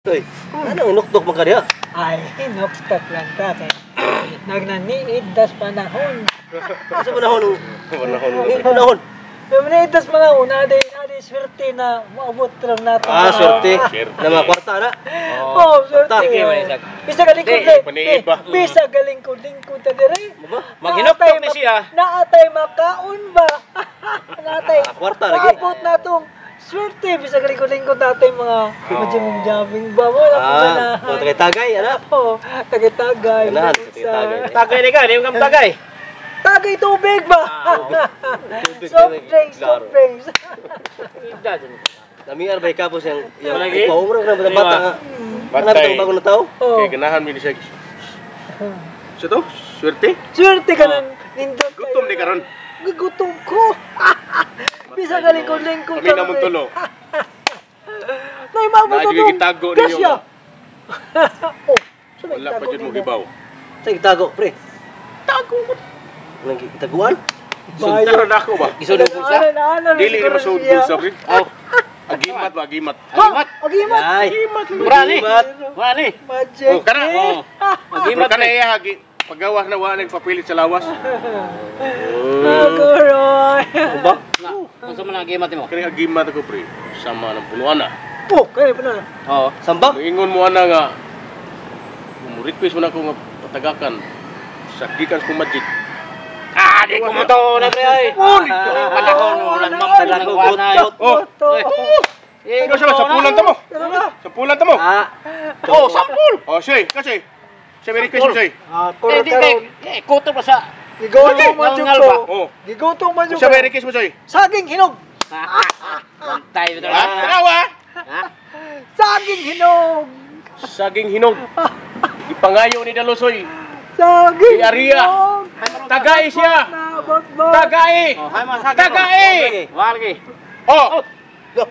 Uy, ano inuktok man ka diha? Ay, inuktok lang ta. Nagnaniid das panahon. Sa panahon. Panahon. Nagnaniid das panahon. Adi swerte na maabot lang natin. Swerte. Na mga kwarta na. Oo, swerte. Bisa galingkod. Bisa galingkod ta dire. Maghinuktok ni siya. Naatay makaon ba? Naatay. Kwarta lagi. Maabot na tong swerte, bisa galingkod natin mga jamming ba mo na tagay-tagay, ano? Oo, tagay-tagay. Tagay ni ka, di mo kang tagay. Tagay tubig ba? Soft drinks. Namiar ba ikapos yung paumrong na bata nga? Batay. Bago na tao? Kaya ganahan mo ni siya. Siya to? Swerte? Swerte ka ng nindot kayo. Gutom di karon. Gutom ko. Bisa galingkod-lingkod kami naman tulo. Nay, mabot na dyan. Gitago ninyo ba? Wala pa dyan mo gibaw. Saan gitago, pre? Tago ko. Walang gitaguan? Suntaran ako ba? Gisod ng pulsa? Dili na masud pulsa, pre. Agimat ba, agimat. Agimat? Murani. Murani. Magic. Oh, kana. Agimat ka na iya, paggawas na wala nagpapilit sa lawas. Aguroy. Ba? Unsa man ang agimat mo? Kani agimat ako, pre. Sama ng punuan na. Kaya pa na. Oo. Sambak? Ingon mo ana nga. Request mo na ko nga patagakan sa gikan kong magic. Di ko mo to na pre ay. Panahon mo lang mamtalan ko na. Ikaw sa pulan ta mo. Sa pulan ta mo. Sampul. Say, kasi. Sa request mo say. Kuto pa sa. Gigotong man jud ko. Gigotong man jud ko. Sa request mo say. Saging hinog. Bantay mo to. Tanawa. Saging hinog. Saging hinog. Ipangayo ni Dalosoy. Saging. Aria. Tagay siya. Tagay. Tagay. Walgi.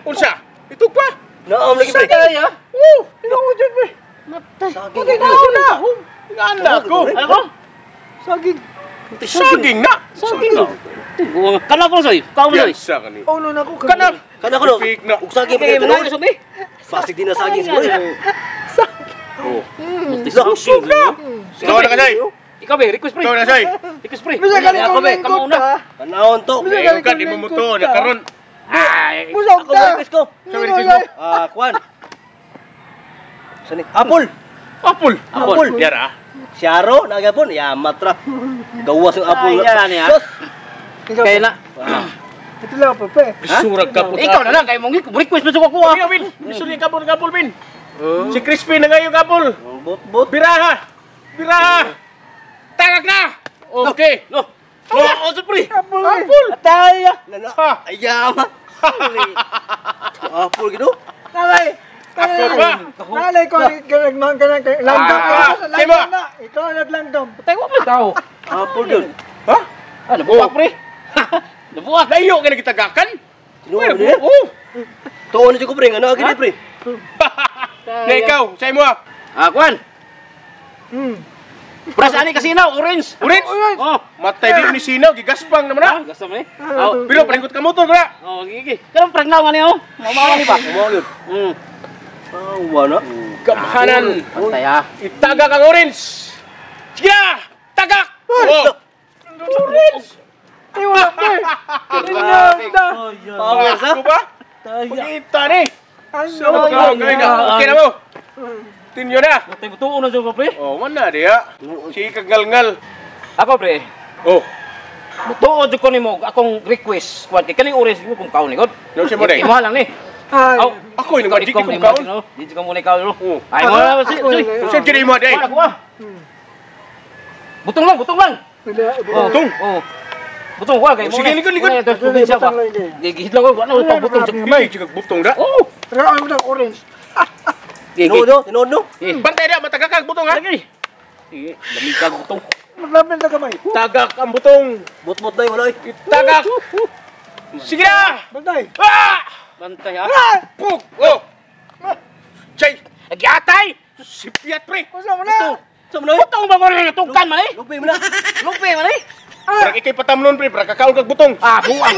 Unsa? Ito pa. Naam lagi, pre. Tagay ha. Ikaw dyan, pre. Saging na. Ganda ko. Ano ko? Saging. Saging na. Saging na. Kana ko soy. Kau mo soy. Ulo na ko. Kana. Kana ko no. Fake na. Ug saging pre. Fasik din na saging siguro. Saging na. Ikaw na kasay. Ikaw ba, request pre. Ikaw na say. Request pre. Bisa galingkod Kamu una. Panahon to. Ngayon ka, di mo mo to. Nakaroon. Ay. Busog Ako ka. request ko. Sa request mo. Kwan. Sani? Apple. Apple. Yara. Syaro nagapon ya matra. Gawas yung apple. Sos. Kaya na. Ito lang, Pepe. Bisurag ka po. Ikaw na lang, kaya mong request mo sa kukuha. Ikaw, Bin. Bisurag yung kapul, Bin. Si Crispy na ngayon kapul. Bot. Biraha. Tagak na. Okay. No. Supri. Apple. Atay. Ayama. Apple gitu. Nalay. Apple ba? Nalay ko langgam na. Ikaw naglanggam. Patay mo pa tao. Apple yun. Ha? Nabuwak, pre. Nabuwak. Layo ka na kitagakan. Tinuod niya? Tuon na siya ko pre. Ano agad niya pre? Na ikaw, sa'yo mo ah. Kwan. Perasaan ni kasinaw, orange. Orange? Oh. Matay din ni sinaw, gigaspang naman na. Gaspang ni? Pero palingkot ka motor ka. Gigi. Kanang pragnaw nga niya, oh. Mamawa ni ba? Mamawa yun. Wala. Gamhanan. Matay ah. Itaga kang orange. Sige na! Tagak! Orange! Iwa, pre. Power sa? Ako ba? Pagkita ni. Okay na mo. Tinyo na. Matay mo tuon na siya, pre. Mana dia. Si kagal-ngal. Ako, pre. Tuon ko nimo akong request. Kuwan kay kaning orange mo kung kaon nikod. No si mo day. Mahal lang ni. Ako yung magic kung kaon. Dito ka muna ikaw. Ay mo na si. Saan kini mo day? Butong lang. Butong. Butong ko kay mo. Sige likod. Probinsya ba? Gihidlaw ko ano pa butong sa May sige butong da. Tara mo ng orange. Tinodo. Bantay dia matagak butong ha. Sige. Sige, lamig ka butong. Maglapin na kamay. Tagak ang butong. Bot day wala. Tagak. Sige na. Bantay. Bantay ha. Pug. Chay. Agyatay. Sipiat pre. Usa mo na. Butong ba ko rin tungkan man eh? Lupi mo na. Prak ikay patamnon pre, prak kakaon kag butong. Buang.